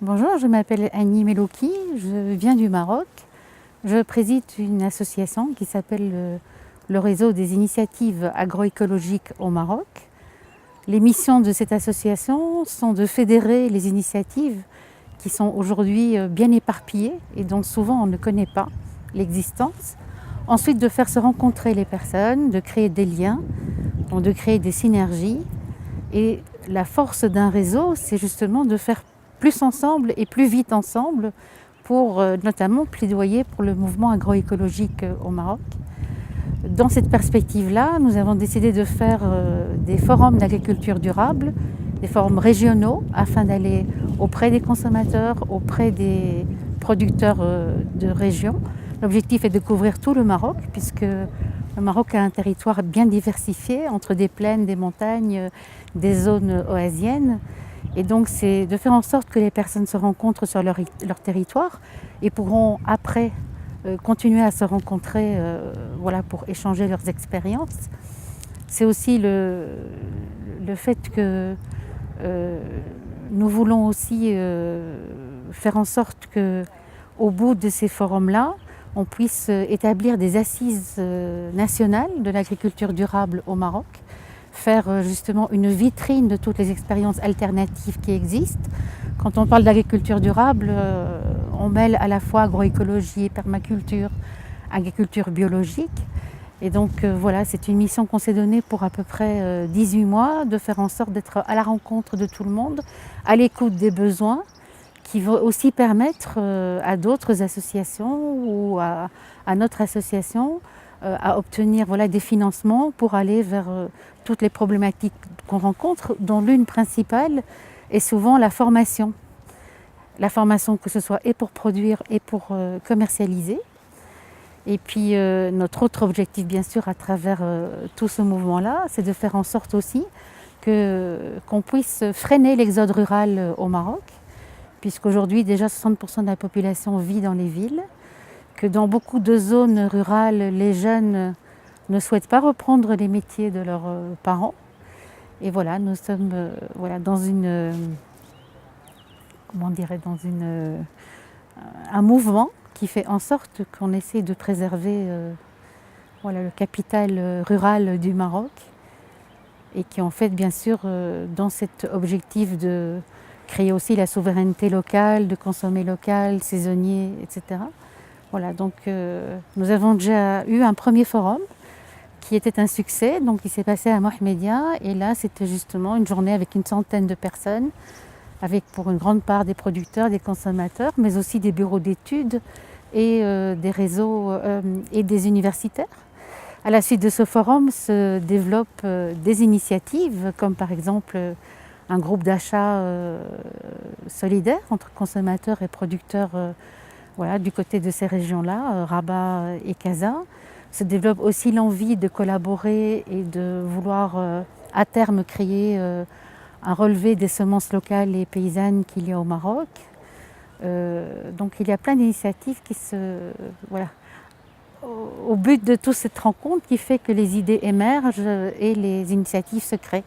Bonjour, je m'appelle Annie Melouki, je viens du Maroc. Je préside une association qui s'appelle le Réseau des initiatives agroécologiques au Maroc. Les missions de cette association sont de fédérer les initiatives qui sont aujourd'hui bien éparpillées et dont souvent on ne connaît pas l'existence. Ensuite, de faire se rencontrer les personnes, de créer des liens, donc de créer des synergies. Et la force d'un réseau, c'est justement de faire plus ensemble et plus vite ensemble pour notamment plaidoyer pour le mouvement agroécologique au Maroc. Dans cette perspective-là, nous avons décidé de faire des forums d'agriculture durable, des forums régionaux, afin d'aller auprès des consommateurs, auprès des producteurs de région. L'objectif est de couvrir tout le Maroc, puisque le Maroc a un territoire bien diversifié, entre des plaines, des montagnes, des zones oasiennes. Et donc, c'est de faire en sorte que les personnes se rencontrent sur leur territoire et pourront après continuer à se rencontrer pour échanger leurs expériences. C'est aussi le fait que nous voulons aussi faire en sorte qu'au bout de ces forums-là, on puisse établir des assises nationales de l'agriculture durable au Maroc, faire justement une vitrine de toutes les expériences alternatives qui existent. Quand on parle d'agriculture durable, on mêle à la fois agroécologie et permaculture, agriculture biologique. Et donc voilà, c'est une mission qu'on s'est donnée pour à peu près 18 mois, de faire en sorte d'être à la rencontre de tout le monde, à l'écoute des besoins, qui va aussi permettre à d'autres associations ou à notre association à obtenir des financements pour aller vers toutes les problématiques qu'on rencontre, dont l'une principale est souvent la formation. La formation, que ce soit et pour produire et pour commercialiser. Et puis notre autre objectif, bien sûr, à travers tout ce mouvement-là, c'est de faire en sorte aussi qu'on puisse freiner l'exode rural au Maroc, puisqu'aujourd'hui déjà 60% de la population vit dans les villes, que dans beaucoup de zones rurales, les jeunes ne souhaitent pas reprendre les métiers de leurs parents. Et voilà, nous sommes dans un mouvement qui fait en sorte qu'on essaie de préserver le capital rural du Maroc et qui en fait, bien sûr, dans cet objectif de créer aussi la souveraineté locale, de consommer local, saisonnier, etc. Voilà, donc nous avons déjà eu un premier forum qui était un succès, donc il s'est passé à Mohamedia, et là c'était justement une journée avec une centaine de personnes, avec pour une grande part des producteurs, des consommateurs, mais aussi des bureaux d'études et des réseaux et des universitaires. À la suite de ce forum se développent des initiatives, comme par exemple un groupe d'achat solidaire entre consommateurs et producteurs du côté de ces régions-là, Rabat et Casa. Se développe aussi l'envie de collaborer et de vouloir à terme créer un relevé des semences locales et paysannes qu'il y a au Maroc. Donc il y a plein d'initiatives qui au but de toute cette rencontre qui fait que les idées émergent et les initiatives se créent.